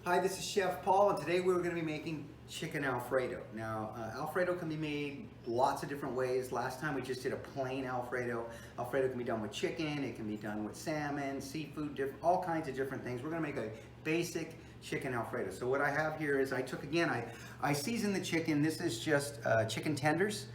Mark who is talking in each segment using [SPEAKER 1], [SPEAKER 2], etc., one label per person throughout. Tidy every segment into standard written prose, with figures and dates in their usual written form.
[SPEAKER 1] Hi, this is Chef Paul, and today we're going to be making chicken Alfredo. Now, Alfredo can be made lots of different ways. Last time we just did a plain Alfredo. Alfredo can be done with chicken, it can be done with salmon, seafood, all kinds of different things. We're going to make a basic chicken Alfredo. So what I have here is I seasoned the chicken. This is just chicken tenders.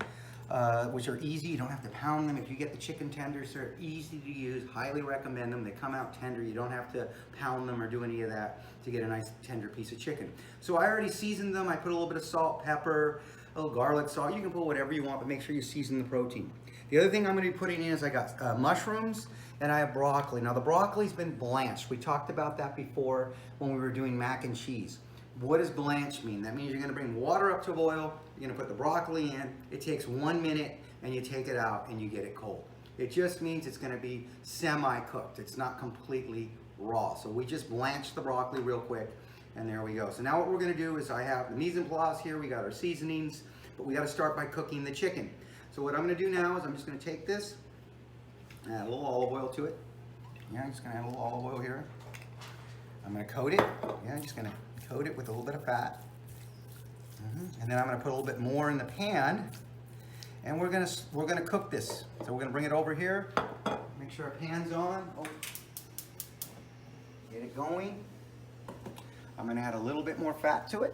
[SPEAKER 1] Which are easy. You don't have to pound them. If you get the chicken tenders, they're easy to use. Highly recommend them. They come out tender. You don't have to pound them or do any of that to get a nice tender piece of chicken. So I already seasoned them. I put a little bit of salt, pepper, a little garlic salt. You can put whatever you want, but make sure you season the protein. The other thing I'm going to be putting in is I got mushrooms and I have broccoli. Now the broccoli's been blanched. We talked about that before when we were doing mac and cheese. What does blanch mean? That means you're going to bring water up to a boil, you're going to put the broccoli in, it takes 1 minute, and you take it out and you get it cold. It just means it's going to be semi-cooked. It's not completely raw. So we just blanched the broccoli real quick, and there we go. So now what we're going to do is I have the mise en place here, we got our seasonings, but we got to start by cooking the chicken. So what I'm going to do now is I'm just going to take this, add a little olive oil to it. Yeah, I'm just going to add a little olive oil here. I'm going to coat it. Yeah, I'm just going to coat it with a little bit of fat. And then I'm going to put a little bit more in the pan, and we're going to cook this. So we're going to bring it over here. Make sure our pan's on. Oh. Get it going. I'm going to add a little bit more fat to it.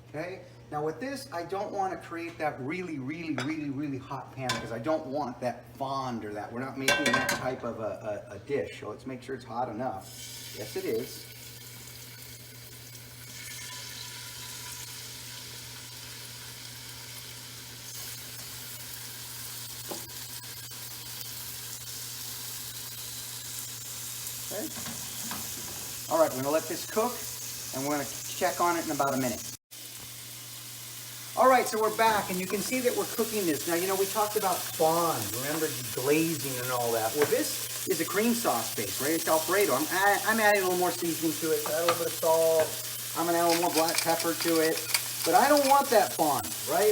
[SPEAKER 1] Okay. Now with this, I don't want to create that really hot pan because I don't want that fond or that. We're not making that type of a dish. So let's make sure it's hot enough. Yes, it is. Okay. All right, we're going to let this cook, and we're going to check on it in about a minute. All right, so we're back, and you can see that we're cooking this. Now, you know, we talked about fond, remember glazing and all that. Well, this is a cream sauce base, right? It's Alfredo. I'm adding a little more seasoning to it, so add a little bit of salt. I'm going to add a little more black pepper to it. But I don't want that fond, right?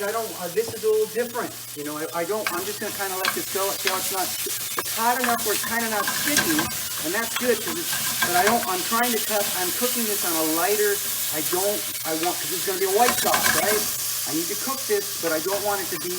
[SPEAKER 1] This is a little different. You know, I'm just going to kind of let this go. See how it's hot enough where it's kind of not sticky. And that's good, but I'm trying to I'm cooking this on a lighter, because it's going to be a white sauce, right? I need to cook this, but I don't want it to be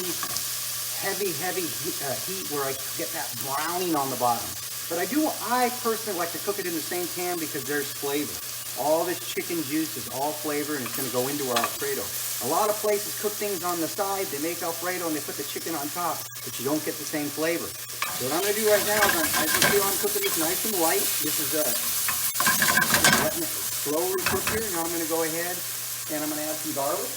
[SPEAKER 1] heavy heat where I get that browning on the bottom. But I personally like to cook it in the same pan because there's flavor. All this chicken juice is all flavor, and it's going to go into our Alfredo. A lot of places cook things on the side. They make Alfredo and they put the chicken on top, but you don't get the same flavor. So what I'm going to do right now is I'm cooking this nice and light. This is just letting it slowly cook here. Now I'm going to go ahead and I'm going to add some garlic.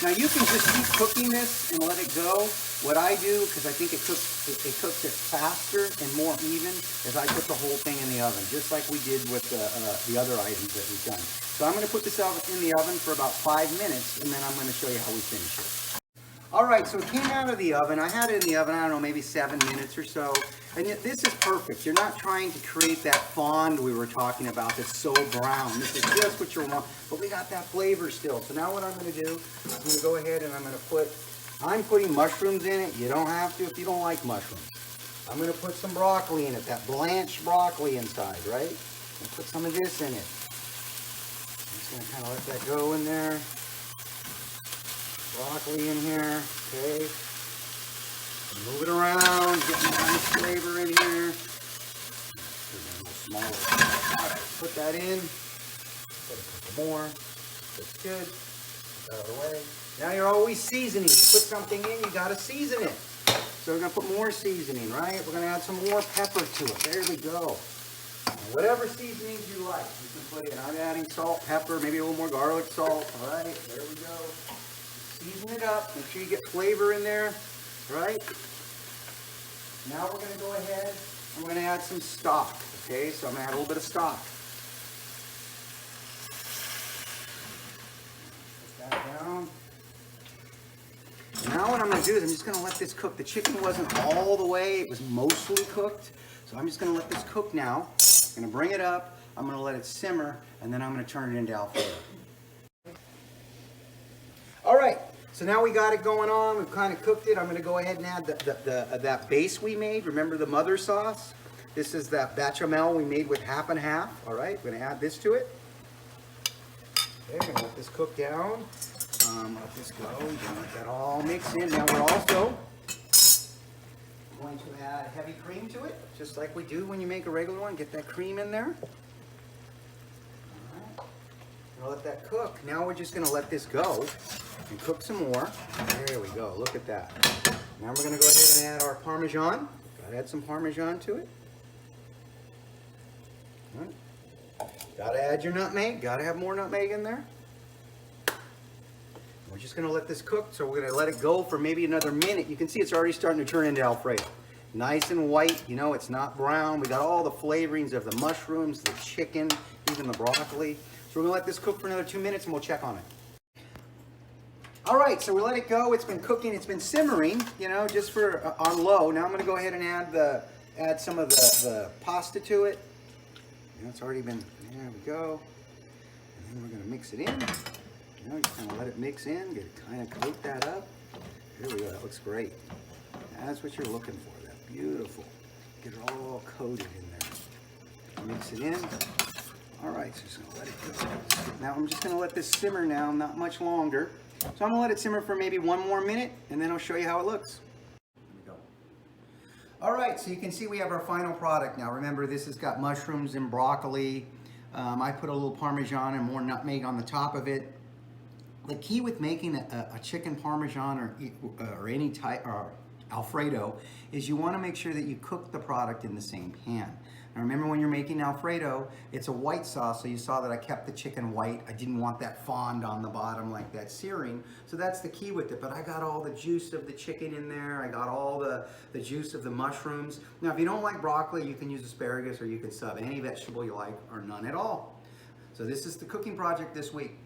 [SPEAKER 1] Now you can just keep cooking this and let it go. What I do, because I think it cooks it faster and more even, is I put the whole thing in the oven, just like we did with the other items that we've done. So I'm going to put this in the oven for about 5 minutes, and then I'm going to show you how we finish it. All right, so it came out of the oven. I had it in the oven, I don't know, maybe 7 minutes or so. And yet this is perfect. You're not trying to create that fond we were talking about that's so brown. This is just what you want, but we got that flavor still. So now what I'm going to do, I'm going to go ahead and I'm putting mushrooms in it. You don't have to if you don't like mushrooms. I'm going to put some broccoli in it, that blanched broccoli inside, right? And put some of this in it. I'm just going to kind of let that go in there. Broccoli in here, okay. Move it around, get some nice flavor in here. A little smaller. All right, put that in. Put a couple more. That's good. Put that out of the way. Now you're always seasoning. You put something in, you got to season it. So we're going to put more seasoning, right? We're going to add some more pepper to it. There we go. And whatever seasonings you like, you can put in. I'm adding salt, pepper, maybe a little more garlic salt. All right, there we go. Season it up. Make sure you get flavor in there, right? Now we're going to go ahead and we're going to add some stock. Okay, so I'm going to add a little bit of stock. Put that down. Now what I'm going to do is I'm just going to let this cook. The chicken wasn't all the way, it was mostly cooked. So I'm just going to let this cook now. I'm going to bring it up, I'm going to let it simmer, and then I'm going to turn it into Alfredo. All right, So now we got it going on. We've kind of cooked it. I'm going to go ahead and add that base we made. Remember the mother sauce? This is that bechamel we made with half and half. All right, we're going to add this to it. Okay, we're going to let this cook down. Let this go. We're going to let that all mix in. Now we're also going to add heavy cream to it, just like we do when you make a regular one. Get that cream in there. All right. We'll let that cook. Now we're just going to let this go and cook some more. There we go. Look at that. Now we're going to go ahead and add our Parmesan. Got to add some Parmesan to it. All right. Got to add your nutmeg. Got to have more nutmeg in there. We're just going to let this cook, so we're going to let it go for maybe another minute. You can see it's already starting to turn into Alfredo. Nice and white, you know, it's not brown. We got all the flavorings of the mushrooms, the chicken, even the broccoli. So we're going to let this cook for another 2 minutes and we'll check on it. All right, so we let it go. It's been cooking, it's been simmering, you know, just for on low. Now I'm going to go ahead and add some of the pasta to it. You know, it's already been, there we go. And then we're going to mix it in. You know, just kind of let it mix in, kind of coat that up. Here we go, that looks great. That's what you're looking for, that beautiful. Get it all coated in there. Mix it in. All right, so just gonna let it go. Now I'm just gonna let this simmer now, not much longer. So I'm gonna let it simmer for maybe 1 more minute, and then I'll show you how it looks. Here we go. All right, so you can see we have our final product now. Remember, this has got mushrooms and broccoli. I put a little Parmesan and more nutmeg on the top of it. The key with making a chicken Parmesan or any type or Alfredo is you want to make sure that you cook the product in the same pan. Now remember, when you're making Alfredo, it's a white sauce, so you saw that I kept the chicken white. I didn't want that fond on the bottom like that searing, so that's the key with it. But I got all the juice of the chicken in there. I got all the juice of the mushrooms. Now if you don't like broccoli, you can use asparagus or you can sub any vegetable you like or none at all. So this is the cooking project this week.